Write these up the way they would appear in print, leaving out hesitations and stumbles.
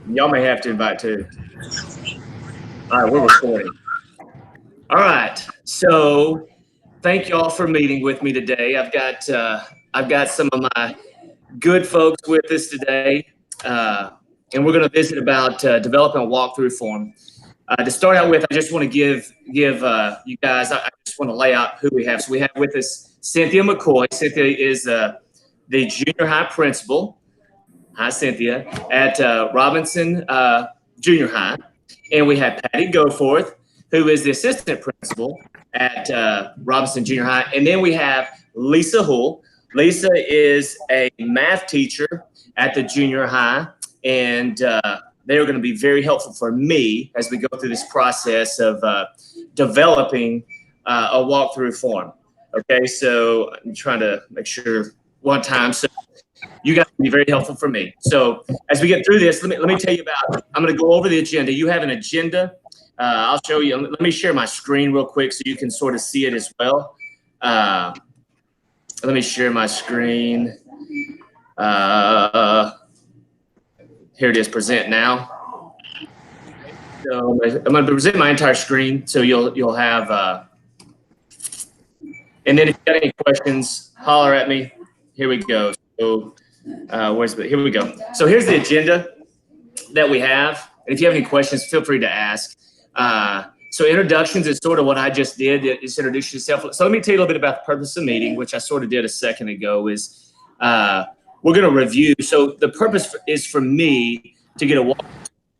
Y'all may have to invite too. All right, we're recording. All right, so thank y'all for meeting with me today. I've got some of my good folks with us today, and we're going to visit about developing a walkthrough form. To start out with, I just want to give you guys. I just want to lay out who we have. So we have with us Cynthia McCoy. Cynthia is the junior high principal. Hi, Cynthia, at Robinson Junior High. And we have Patty Goforth, who is the assistant principal at Robinson Junior High. And then we have Lisa Hull. Lisa is a math teacher at the junior high, and they are going to be very helpful for me as we go through this process of developing a walkthrough form. Okay, so I'm trying to make sure one time. So you guys will be very helpful for me. So as we get through this, let me tell you about, I'm going to go over the agenda. You have an agenda. I'll show you. Let me share my screen real quick so you can sort of see it as well. Let me share my screen. Here it is, present now. So I'm going to present my entire screen so you'll have, and then if you got any questions, holler at me. Here we go. So here we go. So here's the agenda that we have. And if you have any questions, feel free to ask. So introductions is sort of what I just did. Just introduce yourself. So let me tell you a little bit about the purpose of the meeting, which I sort of did a second ago, is we're going to review. So the purpose is for me to get a walk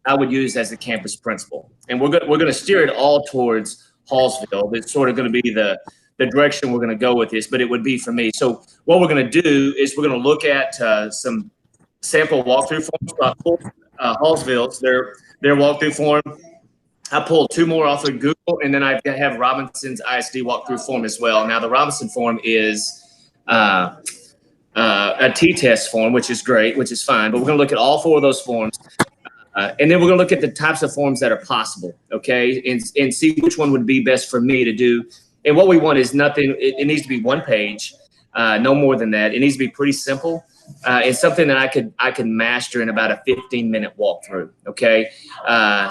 I would use as the campus principal. And we're going to steer it all towards Hallsville. It's sort of going to be the direction we're going to go with this, but it would be for me. So what we're going to do is we're going to look at some sample walkthrough forms. So I pulled Hallsville's, their walkthrough form. I pulled two more off of Google, and then I have Robinson's ISD walkthrough form as well. Now the Robinson form is a T-test form, which is great, which is fine, but we're going to look at all four of those forms. And then we're going to look at the types of forms that are possible, okay, and see which one would be best for me to do. And what we want is nothing. It needs to be one page, no more than that. It needs to be pretty simple. It's something that I could master in about a 15-minute walkthrough. Okay.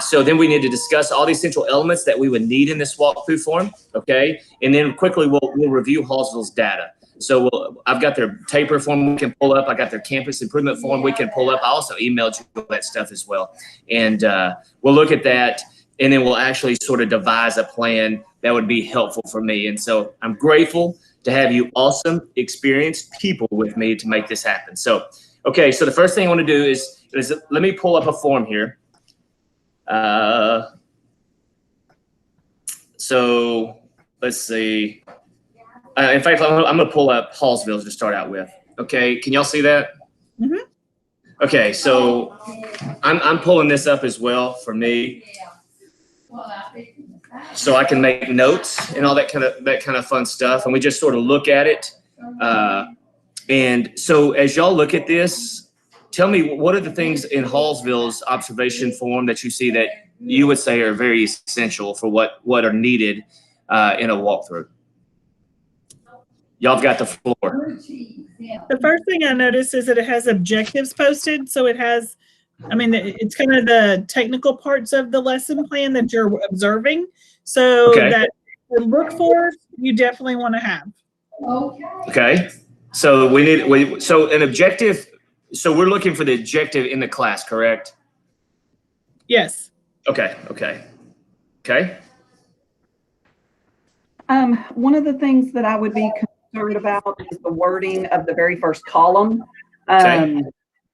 So then we need to discuss all the essential elements that we would need in this walkthrough form. Okay. And then quickly we'll review Hallsville's data. So I've got their taper form we can pull up. I got their campus improvement form we can pull up. I also emailed you all that stuff as well. And we'll look at that, and then we'll actually sort of devise a plan that would be helpful for me. And so I'm grateful to have you awesome, experienced people with me to make this happen. So, okay, so the first thing I want to do is let me pull up a form here. So let's see. In fact, I'm going to pull up Hallsville's to start out with. Okay, can y'all see that? Mm-hmm. Okay, so I'm pulling this up as well for me, so I can make notes and all that kind of fun stuff, and we just sort of look at it. And so as y'all look at this, tell me what are the things in Hallsville's observation form that you see that you would say are very essential for what are needed in a walkthrough. Y'all have got the floor. The first thing I noticed is that it has objectives posted. So it has, it's kind of the technical parts of the lesson plan that you're observing. So that to look for, you definitely want to have. Okay. So so an objective. So we're looking for the objective in the class, correct? Yes. Okay. One of the things that I would be concerned about is the wording of the very first column.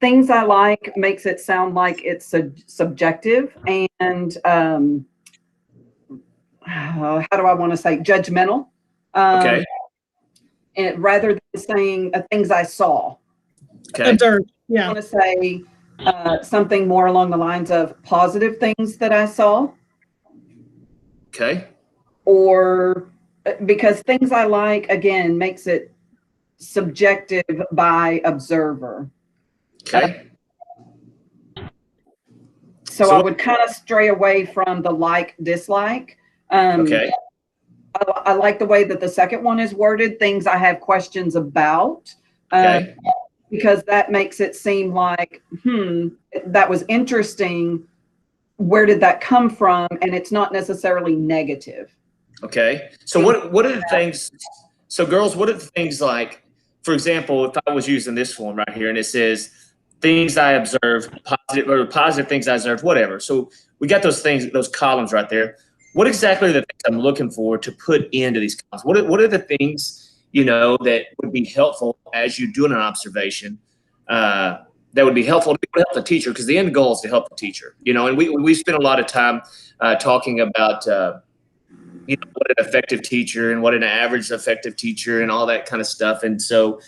Things I like makes it sound like it's subjective and how do I want to say judgmental? And rather than saying things I saw. Observed. Yeah. I want to say something more along the lines of positive things that I saw. Okay. Or because things I like, again, makes it subjective by observer. Okay. So I would kind of stray away from the like, dislike. I like the way that the second one is worded, things I have questions about. because that makes it seem like, that was interesting. Where did that come from? And it's not necessarily negative. Okay. So what are the things, so girls, what are the things like, for example, if I was using this form right here and it says things I observed, positive or positive things I observed, whatever. So we got those things, those columns right there. What exactly are the things I'm looking for to put into these columns? What are the things, that would be helpful as you're doing an observation, that would be helpful to help the teacher, because the end goal is to help the teacher, and we spend a lot of time talking about what an effective teacher and what an average effective teacher and all that kind of stuff. And so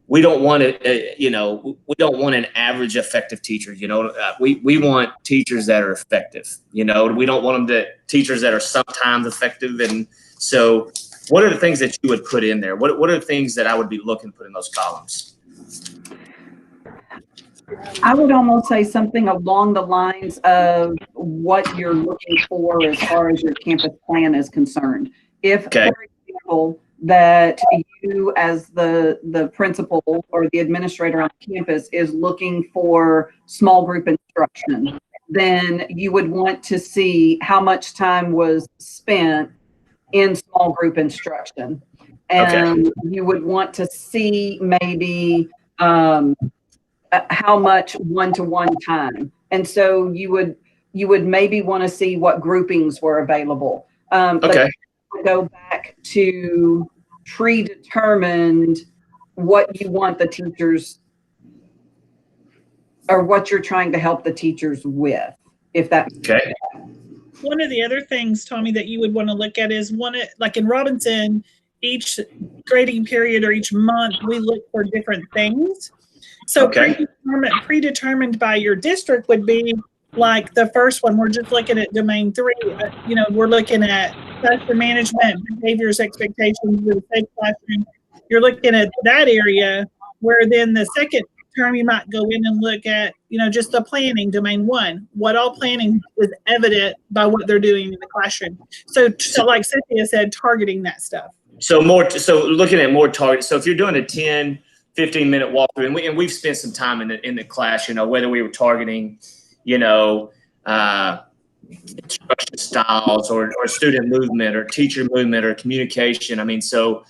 we don't want we don't want an average effective teacher. We want teachers that are effective. We don't want teachers that are sometimes effective. And so what are the things that you would put in there? What are the things that I would be looking to put in those columns? I would almost say something along the lines of what you're looking for as far as your campus plan is concerned. If, for example, that you as the principal or the administrator on campus is looking for small group instruction, then you would want to see how much time was spent in small group instruction. And you would want to see maybe how much one-to-one time. And so you would maybe want to see what groupings were available. But go back to predetermined what you want the teachers, or what you're trying to help the teachers with, if that. Okay. One of the other things, Tommy, that you would want to look at is like in Robinson, each grading period or each month, we look for different things. So predetermined by your district would be like the first one. We're just looking at domain 3. We're looking at classroom management, behaviors, expectations of a safe classroom. You're looking at that area, where then the second term you might go in and look at, just the planning, domain 1. What all planning is evident by what they're doing in the classroom. So like Cynthia said, targeting that stuff. So looking at more targets. So if you're doing a 10, 15-minute walkthrough, and we've spent some time in the class, whether we were targeting, instruction styles or student movement or teacher movement or communication. I mean, so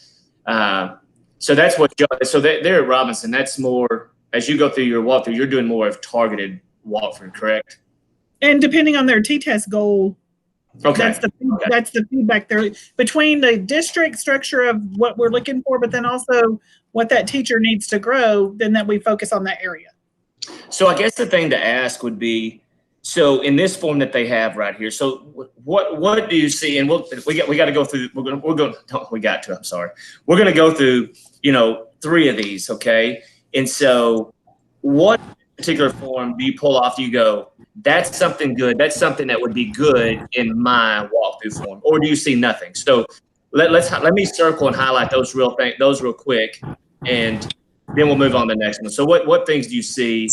that's what. So there at Robinson, that's more, as you go through your walkthrough, you're doing more of targeted walkthrough, correct? And depending on their T-test goal, that's the feedback there between the district structure of what we're looking for, but then also what that teacher needs to grow, then that we focus on that area. So I guess the thing to ask would be, so in this form that they have right here, so what do you see? And we got to go through. We're going to go through 3 of these, okay? And so what particular form do you pull off? You go, that's something good. That's something that would be good in my walkthrough form, or do you see nothing? So let me circle and highlight those real quick, and then we'll move on to the next one. So what things do you see?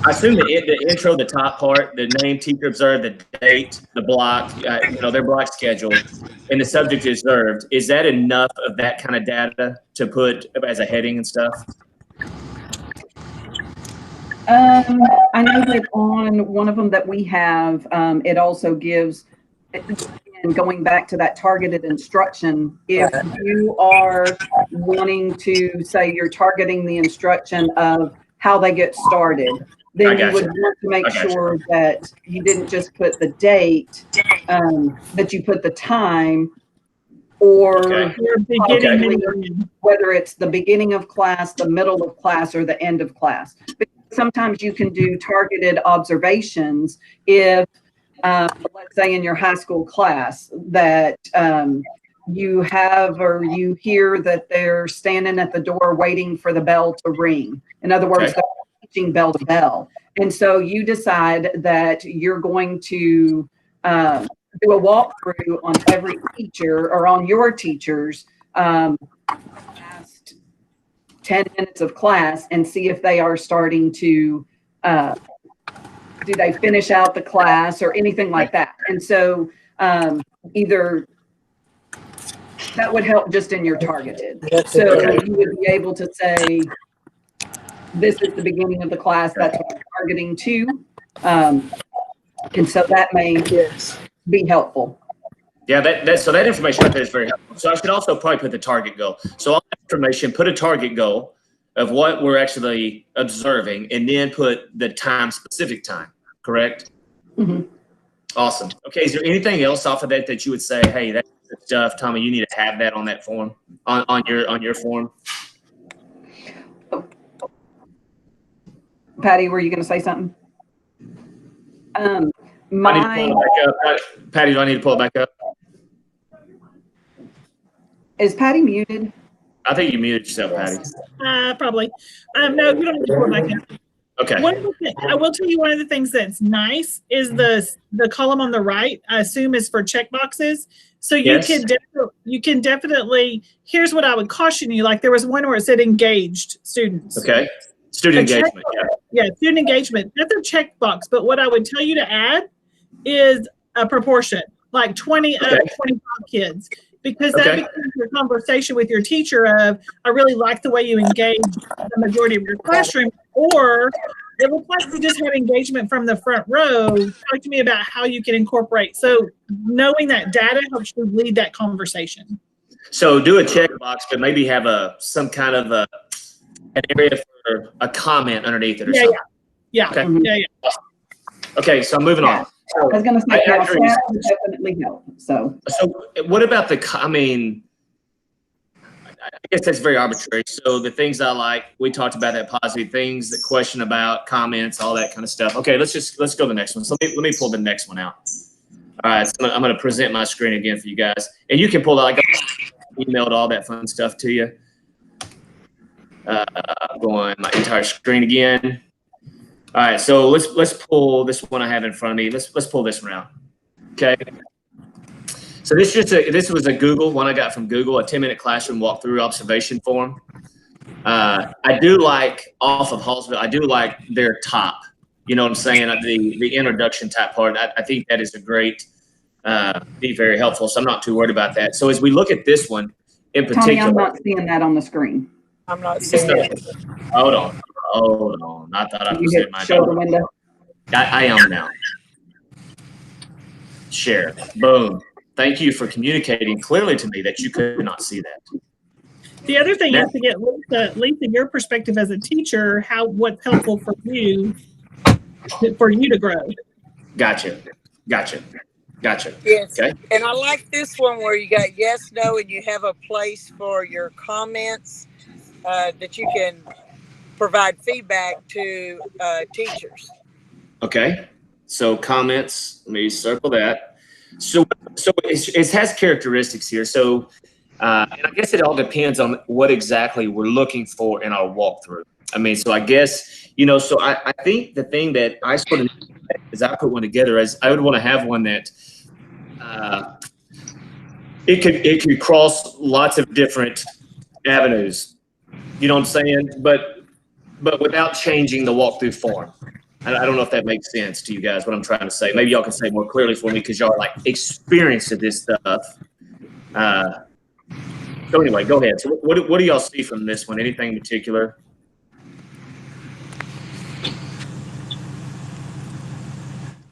I assume the intro, the top part, the name, teacher observed, the date, the block, their block schedule, and the subject observed. Is that enough of that kind of data to put as a heading and stuff? I know that on one of them that we have, it also gives, and going back to that targeted instruction, if you are wanting to say you're targeting the instruction of how they get started, then you would want to make sure that you didn't just put the date, that you put the time, or whether it's the beginning of class, the middle of class, or the end of class. Because sometimes you can do targeted observations if, let's say in your high school class, that you have or you hear that they're standing at the door waiting for the bell to ring. In other words, they're teaching bell to bell. And so you decide that you're going to do a walkthrough on every teacher or on your teachers last 10 minutes of class and see if they are starting to, do they finish out the class or anything like that. And so either That would help just in your targeted. So you would be able to say, this is the beginning of the class, that's what I'm targeting to. And so that may be helpful. Yeah, so that information right there is very helpful. So I should also probably put the target goal. So all that information, put a target goal of what we're actually observing, and then put the time, specific time, correct? Mm-hmm. Awesome. Okay, is there anything else off of that that you would say, hey, that's good stuff, Tommy, you need to have that on that form, on your form? Patty, were you going to say something? Patty, do I need to pull it back up? Is Patty muted? I think you muted yourself, Patty. Probably. No, you don't have to pull it back up. Okay. I will tell you one of the things that's nice is the column on the right, I assume, is for check boxes. So you can definitely, here's what I would caution you. Like there was one where it said engaged students. Okay. Student engagement. Yeah, student engagement. That's a checkbox. But what I would tell you to add is a proportion, like 20 of 25 kids. Because that becomes your conversation with your teacher of, I really like the way you engage the majority of your classroom, or it looks like you just had engagement from the front row. Talk to me about how you can incorporate. So knowing that data helps you lead that conversation. So do a checkbox, but maybe have some kind of an area for a comment underneath it or something. Yeah. Okay. Yeah. Okay, so moving on. I was going to say, that would definitely help. So what about I guess that's very arbitrary. So the things I like, we talked about that positive things, the question about comments, all that kind of stuff. Okay, let's go to the next one. So let me pull the next one out. All right, so I'm going to present my screen again for you guys. And you can pull out, I emailed all that fun stuff to you. I'm going my entire screen again. All right, so let's pull this one I have in front of me. Let's pull this one out. Okay. So this was a Google one I got from Google, a 10-minute classroom walkthrough observation form. I do like off of Hallsville. I do like their top. You know what I'm saying? The introduction type part. I think that is a great, be very helpful. So I'm not too worried about that. So as we look at this one in particular, Tommy, I'm not seeing that on the screen. I'm not seeing it. Hold on. I thought I You hit show the window. I am now. Share. Boom. Thank you for communicating clearly to me that you could not see that. The other thing you have to get, Lisa, your perspective as a teacher, what's helpful for you to grow. Gotcha. Yes. Okay. And I like this one where you got yes, no, and you have a place for your comments that you can provide feedback to teachers. Okay. So comments, let me circle that. So it has characteristics here. So, and I guess it all depends on what exactly we're looking for in our walkthrough. I mean, so I guess, so I think the thing that I sort of, as I put one together, is I would want to have one that it could cross lots of different avenues. You know what I'm saying? But without changing the walkthrough form. I don't know if that makes sense to you guys, what I'm trying to say. Maybe y'all can say more clearly for me because y'all are like experienced at this stuff. So anyway, go ahead. So what do y'all see from this one? Anything in particular?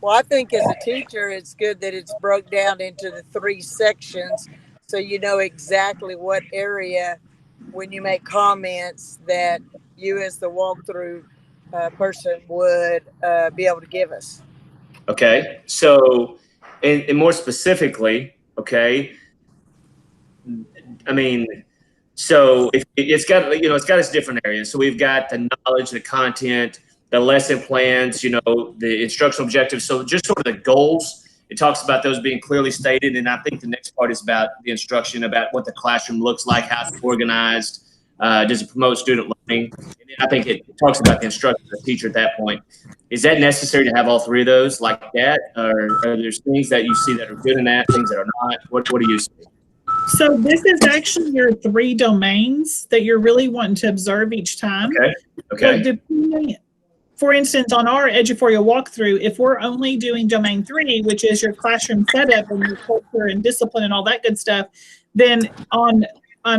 Well, I think as a teacher, it's good that it's broke down into the 3 sections so you know exactly what area when you make comments that you as the walkthrough person would be able to give us. Okay. So, and more specifically, okay, I mean, so it's got its different areas. So we've got the knowledge, the content, the lesson plans, the instructional objectives. So just sort of the goals, it talks about those being clearly stated. And I think the next part is about the instruction, about what the classroom looks like, how it's organized, does it promote student learning? And then I think it talks about the instructor, the teacher at that point. Is that necessary to have all 3 of those like that? Or are there things that you see that are good in that, things that are not? What do you see? So this is actually your 3 domains that you're really wanting to observe each time. Okay. So for instance, on our Eduphoria walkthrough, if we're only doing domain 3, which is your classroom setup and your culture and discipline and all that good stuff, Then on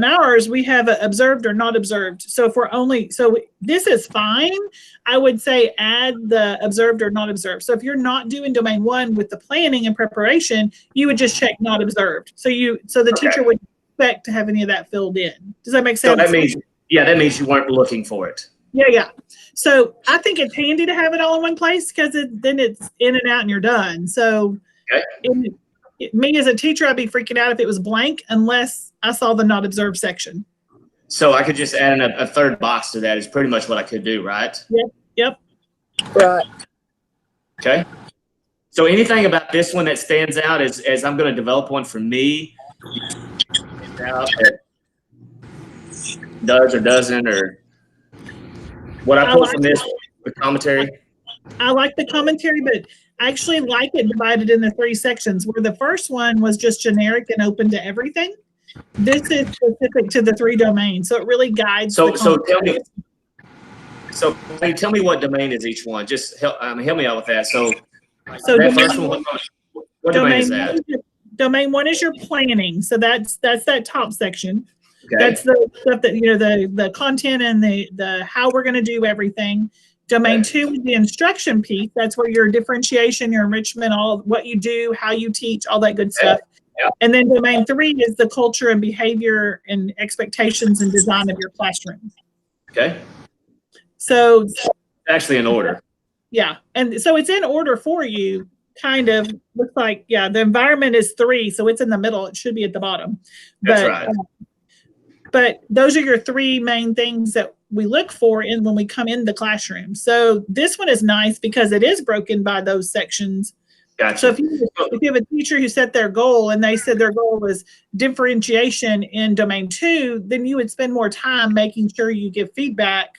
ours, we have observed or not observed. So if we're only, so this is fine. I would say add the observed or not observed. So if you're not doing domain 1 with the planning and preparation, you would just check not observed. So the teacher would expect to have any of that filled in. Does that make sense? So that means, that means you weren't looking for it. Yeah. So I think it's handy to have it all in one place because then it's in and out and you're done. So me as a teacher, I'd be freaking out if it was blank unless I saw the not observed section. So I could just add in a third box to that is pretty much what I could do, right? Yep. Right. Okay. So anything about this one that stands out as I'm going to develop one for me, that does or doesn't, or what I pulled from this, the commentary? I like the commentary, but I actually like it divided into 3 sections, where the first one was just generic and open to everything. This is specific to the 3 domains, so it really guides. So tell me what domain is each one. Just help me out with that. So that first one, what domain is that? Domain 1 is your planning, so that's that top section. Okay. That's the stuff that the content and the how we're going to do everything. Domain 2 is the instruction piece. That's where your differentiation, your enrichment, all what you do, how you teach, all that good stuff. Yeah. And then domain 3 is the culture and behavior and expectations and design of your classroom. Okay. So actually in order. Yeah. And so it's in order for you, kind of. Looks like, the environment is 3, so it's in the middle. It should be at the bottom. That's right. But those are your 3 main things that we look for when we come in the classroom. So this one is nice because it is broken by those sections. Gotcha. So if you have a teacher who set their goal and they said their goal was differentiation in domain 2, then you would spend more time making sure you give feedback.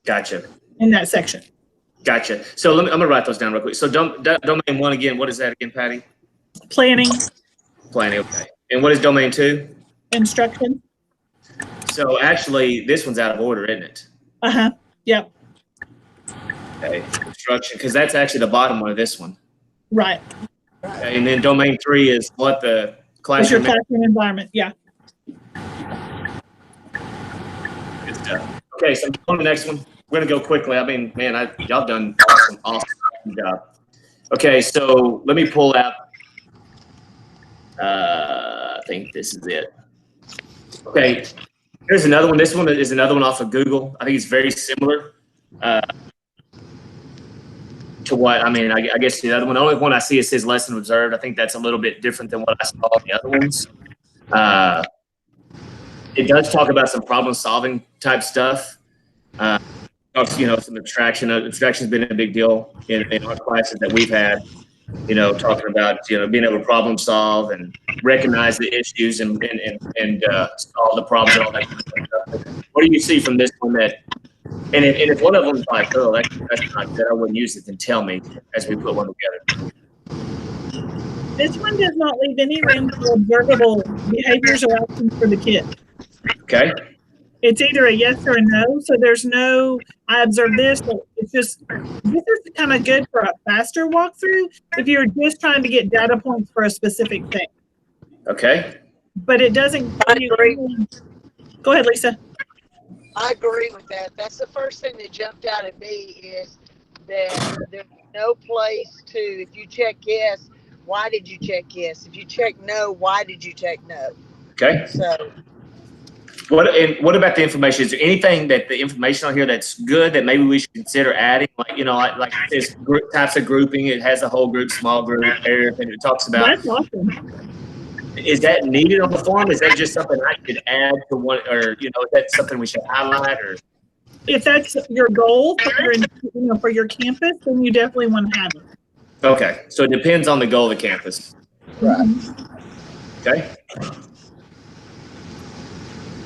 Gotcha. In that section. Gotcha. So I'm gonna write those down real quick. So domain 1 again. What is that again, Patty? Planning. Planning. Okay. And what is domain 2? Instruction. So actually, this one's out of order, isn't it? Yep. Okay. Instruction, because that's actually the bottom one of this one. Right. Okay. And then domain 3 is what the classroom. It's your classroom environment. Yeah. Good stuff. Okay, so on the next one. We're gonna go quickly. I mean, man, y'all done awesome job. Okay, so let me pull out. I think this is it. Okay, here's another one. This one is another one off of Google. I think it's very similar to what, I guess the other one. The only one I see it says lesson observed. I think that's a little bit different than what I saw in the other ones. It does talk about some problem solving type stuff. Some abstraction. Abstraction's been a big deal in our classes that we've had. Talking about being able to problem solve and recognize the issues and solve the problems and all that kind of stuff. What do you see from this one that? And if one of them is like, oh, that's not good, I wouldn't use it, then tell me as we put one together. This one does not leave any room for observable behaviors or actions for the kid. Okay. It's either a yes or a no. So there's no, I observed this, but it's just, this is kind of good for a faster walkthrough if you're just trying to get data points for a specific thing. Okay. But it doesn't. I agree. Go ahead, Lisa. I agree with that. That's the first thing that jumped out at me is that there's no place to, if you check yes, why did you check yes? If you check no, why did you check no? Okay. So. What about the information? Is there anything that the information on here that's good that maybe we should consider adding? Like this group types of grouping. It has a whole group, small group, everything it talks about. That's awesome. Is that needed on the form? Is that just something I could add to one, or is that something we should highlight? Or if that's your goal for your campus, then you definitely want to have it. Okay, so it depends on the goal of the campus. Right. Okay.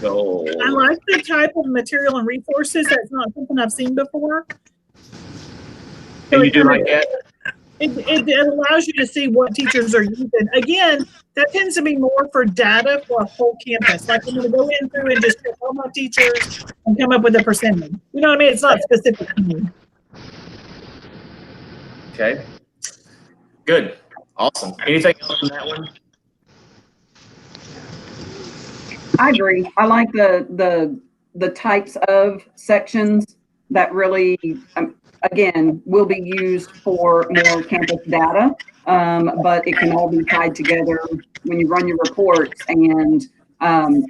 Goal. I like the type of material and resources. That's not something I've seen before. And you do like that? It allows you to see what teachers are using. Again, that tends to be more for data for a whole campus. Like I'm going to go in through and just check all my teachers and come up with a percentage. You know what I mean? It's not specific to me. Okay. Good. Awesome. Anything else on that one? I agree. I like the types of sections that really, again, will be used for more campus data, but it can all be tied together when you run your reports and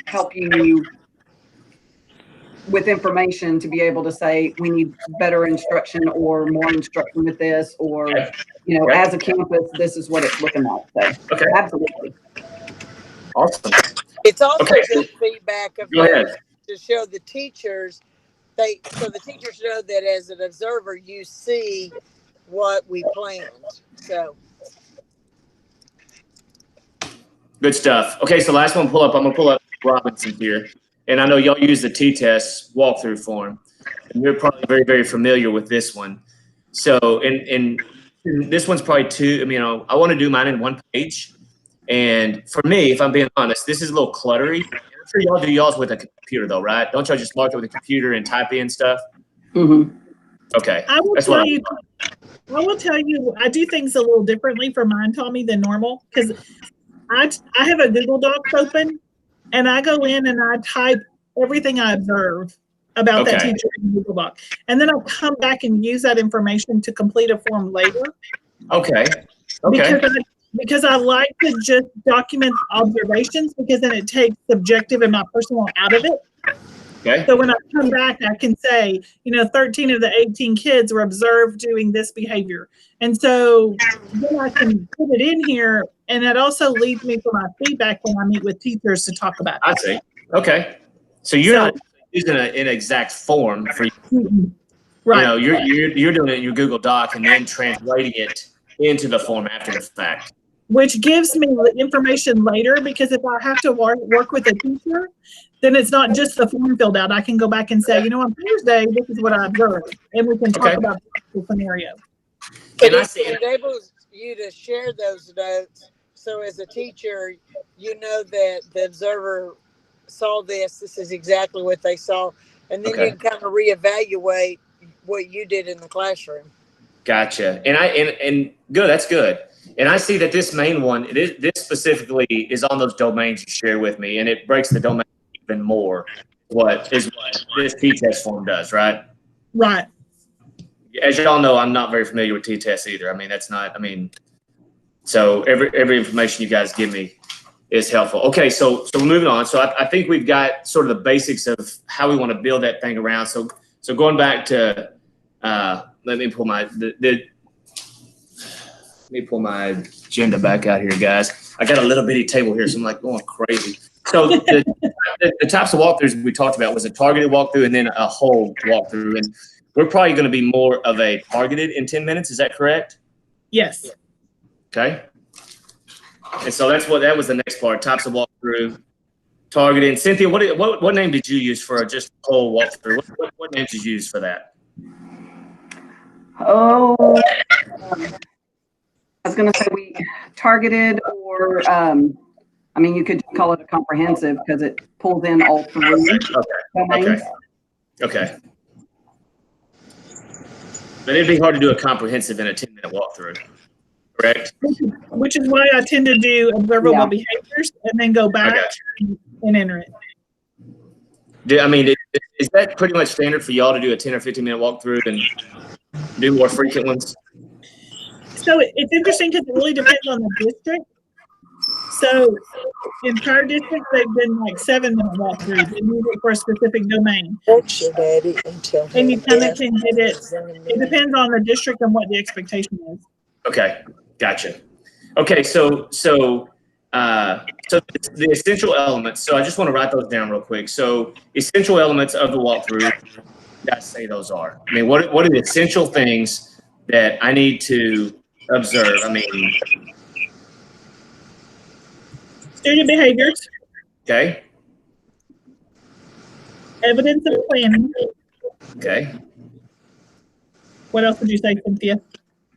help you with information to be able to say we need better instruction or more instruction with this, or as a campus, this is what it's looking like. So absolutely. Awesome. It's also good feedback of ahead. to show the teachers, so the teachers know that as an observer, you see what we planned. So good stuff. Okay, so last one, I'm gonna pull up Robinson here, and I know y'all use the T-test walkthrough form, and you're probably very, very familiar with this one. So, and this one's probably two. I mean, I want to do mine in one page, and for me, if I'm being honest, this is a little cluttery. I'm sure y'all do y'all's with a computer though, right? Don't y'all just mark it with a computer and type in stuff? Mm-hmm. Okay. I will tell you, I do things a little differently for mine, Tommy, than normal, because I have a Google Docs open, and I go in and I type everything I observe about that teacher in Google Doc, and then I'll come back and use that information to complete a form later. Okay. Because I like to just document observations, because then it takes subjective and my personal out of it. Okay. So when I come back, I can say, 13 of the 18 kids were observed doing this behavior. And so then I can put it in here, and that also leads me for my feedback when I meet with teachers to talk about it. I see. Okay. So you're not using an exact form for you. Right. You're doing it in your Google Doc and then translating it into the form after the fact. Which gives me the information later, because if I have to work with a teacher, then it's not just the form filled out. I can go back and say, on Thursday, this is what I observed, and we can talk about the scenario. But it enables you to share those notes. So as a teacher, you know that the observer saw this. This is exactly what they saw. And then you can kind of reevaluate what you did in the classroom. Gotcha. And good. That's good. And I see that this main one, this specifically is on those domains you share with me, and it breaks the domain even more. What this T-test form does, right? Right. As y'all know, I'm not very familiar with T-tests either. I mean, so every information you guys give me is helpful. Okay, so we're moving on. So I think we've got sort of the basics of how we want to build that thing around. So going back to let me pull my agenda back out here, guys. I got a little bitty table here, so I'm like going crazy. So the types of walkthroughs we talked about was a targeted walkthrough and then a whole walkthrough. And we're probably going to be more of a targeted in 10 minutes. Is that correct? Yes. Okay. And so that was the next part, types of walkthrough, targeted. And Cynthia, what name did you use for just whole walkthrough? What name did you use for that? Oh, I was going to say we targeted, or you could call it a comprehensive because it pulls in all three domains. Okay. But it'd be hard to do a comprehensive in a 10-minute walkthrough, correct? Which is why I tend to do observable behaviors and then go back and enter it. Is that pretty much standard for y'all to do a 10 or 15-minute walkthrough and do more frequent ones? So it's interesting because it really depends on the district. So in prior districts, they've been like 7-minute walkthroughs and use it for a specific domain. And you kind of can get it. It depends on the district and what the expectation is. Okay, gotcha. Okay, so the essential elements. So I just want to write those down real quick. So essential elements of the walkthrough. You guys say those are. What are the essential things that I need to observe? Student behaviors. Okay. Evidence of planning. Okay. What else did you say, Cynthia?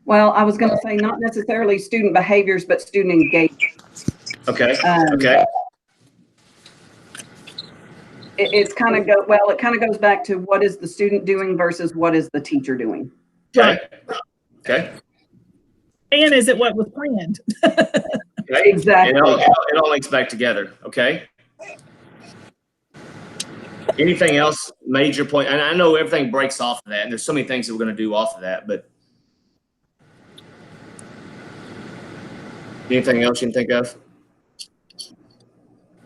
Well, I was going to say not necessarily student behaviors, but student engagement. Okay. It kind of goes back to what is the student doing versus what is the teacher doing. Right. Okay. And is it what was planned? Exactly. It all links back together. Okay. Anything else major point? And I know everything breaks off of that, and there's so many things that we're going to do off of that, but anything else you can think of?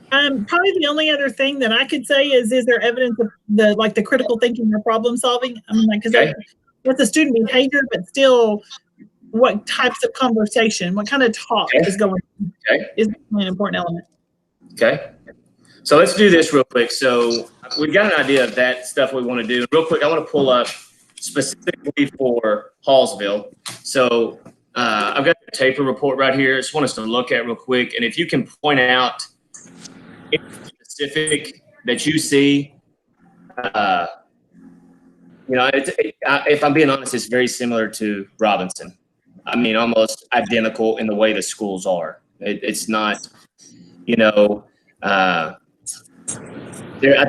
Probably the only other thing that I could say is there evidence of the critical thinking or problem solving? I mean, like, because that's a student behavior, but still, what types of conversation, what kind of talk is going on is an important element. Okay. So let's do this real quick. So we've got an idea of that stuff we want to do. Real quick, I want to pull up specifically for Hallsville. So I've got the taper report right here. I just want us to look at real quick. And if you can point out anything specific that you see, if I'm being honest, it's very similar to Robinson. I mean, almost identical in the way the schools are. It's not, I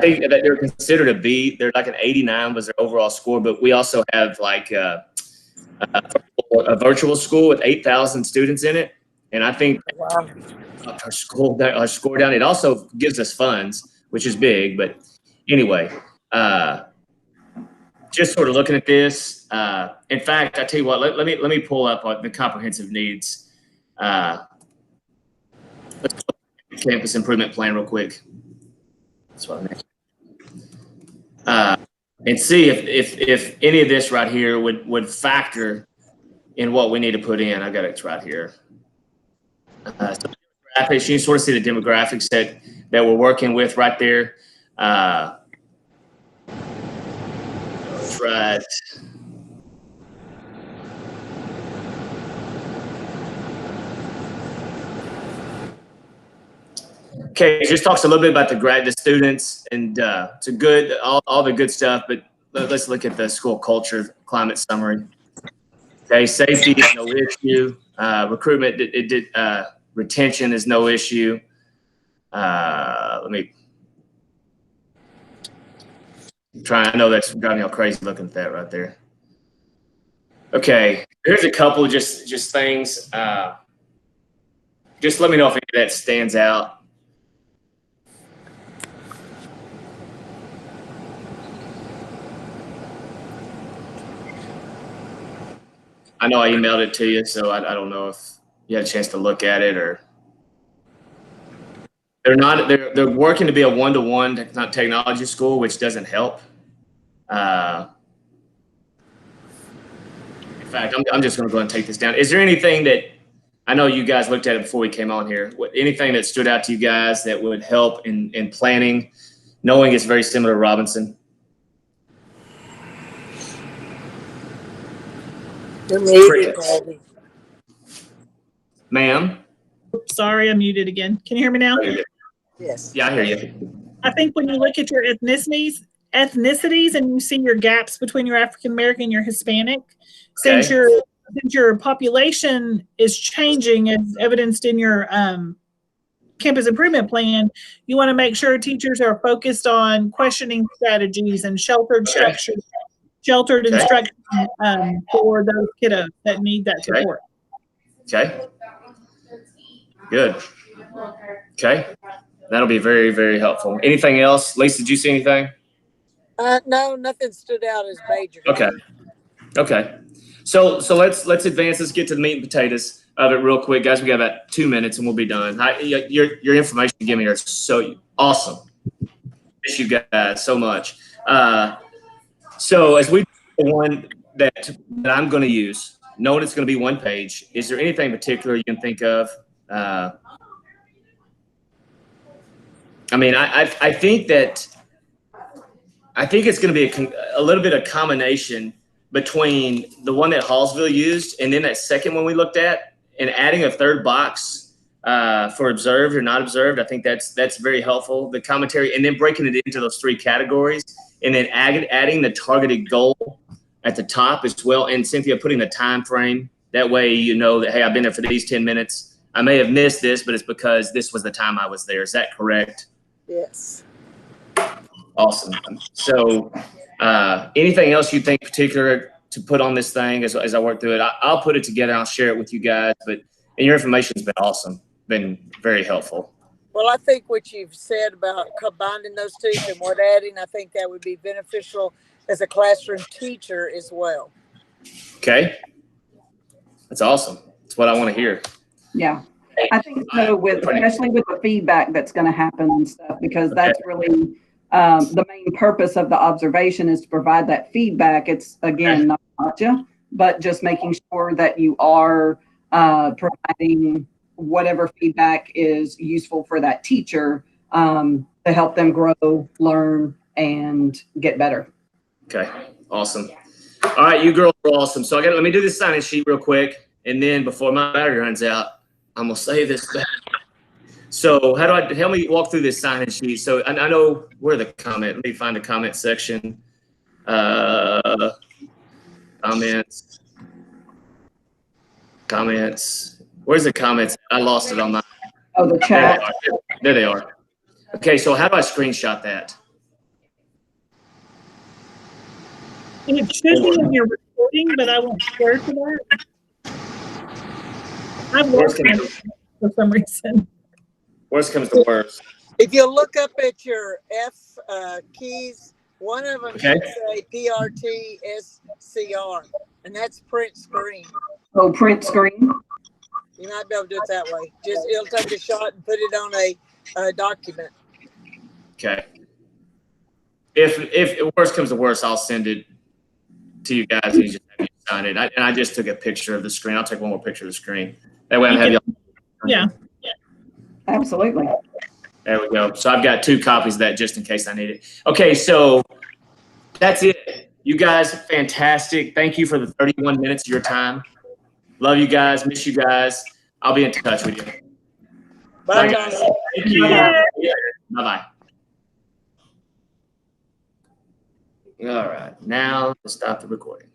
think that they're considered a B. They're like an 89 was their overall score, but we also have like a virtual school with 8,000 students in it, and I think our score down. It also gives us funds, which is big. But anyway, just sort of looking at this. In fact, I tell you what, let me pull up the comprehensive needs campus improvement plan real quick. That's what I meant. And see if any of this right here would factor in what we need to put in. I got it right here. So demographics, you can sort of see the demographics that we're working with right there. That's right. Okay, it just talks a little bit about the students, and it's a good all the good stuff. But let's look at the school culture climate summary. Okay, safety is no issue. Recruitment, retention is no issue. Let me try. I know that's driving y'all crazy looking at that right there. Okay, here's a couple of just things. Just let me know if any of that stands out. I know I emailed it to you, so I don't know if you had a chance to look at it, or they're working to be a one-to-one technology school, which doesn't help. In fact, I'm just going to go ahead and take this down. Is there anything that, I know you guys looked at it before we came on here, anything that stood out to you guys that would help in planning, knowing it's very similar to Robinson? You're muted, Daddy. Ma'am? Sorry, I'm muted again. Can you hear me now? Yes. Yeah, I hear you. I think when you look at your ethnicities and you see your gaps between your African American and your Hispanic, since your population is changing as evidenced in your campus improvement plan, you want to make sure teachers are focused on questioning strategies and sheltered structures. Sheltered instruction for those kiddos that need that support. Okay. Good. Okay. That'll be very, very helpful. Anything else? Lisa, did you see anything? No, nothing stood out as major. Okay. Okay. So let's advance. Let's get to the meat and potatoes of it real quick, guys. We got about 2 minutes and we'll be done. Your information you give me are so awesome. Miss you guys so much. So as we do the one that I'm going to use, knowing it's going to be one page, is there anything particular you can think of? I mean, I think it's going to be a little bit of combination between the one that Hallsville used and then that second one we looked at, and adding a third box for observed or not observed. I think that's very helpful. The commentary, and then breaking it into those three categories, and then adding the targeted goal at the top as well. And Cynthia, putting the time frame. That way you know that, hey, I've been there for these 10 minutes. I may have missed this, but it's because this was the time I was there. Is that correct? Yes. Awesome. So anything else you think particular to put on this thing as I work through it? I'll put it together. I'll share it with you guys. And your information's been awesome. Been very helpful. Well, I think what you've said about combining those two and what adding, I think that would be beneficial as a classroom teacher as well. Okay. That's awesome. That's what I want to hear. Yeah. I think so, especially with the feedback that's going to happen and stuff, because that's really the main purpose of the observation is to provide that feedback. It's, again, not gotcha, but just making sure that you are providing whatever feedback is useful for that teacher to help them grow, learn, and get better. Okay, awesome. All right, you girls are awesome. So let me do this sign-in sheet real quick, and then before my battery runs out, I'm gonna save this back. So help me walk through this sign-in sheet. So I know where the comment. Let me find the comment section. Comments. Where's the comments? I lost it on my. Oh, the chat. There they are. Okay, so how do I screenshot that? It should be in your recording, but I won't swear to that. I've lost it for some reason. Worst comes to worst. If you look up at your F keys, one of them should say PRTSCR, and that's print screen. Oh, print screen. You might be able to do it that way. It'll take a shot and put it on a document. Okay. If worst comes to worst, I'll send it to you guys and you just have you sign it. I just took a picture of the screen. I'll take one more picture of the screen. That way I'm having. Yeah. Absolutely. There we go. So I've got 2 copies of that just in case I need it. Okay, so that's it. You guys, fantastic. Thank you for the 31 minutes of your time. Love you guys. Miss you guys. I'll be in touch with you. Bye, guys. Thank you. Bye-bye. All right. Now let's stop the recording.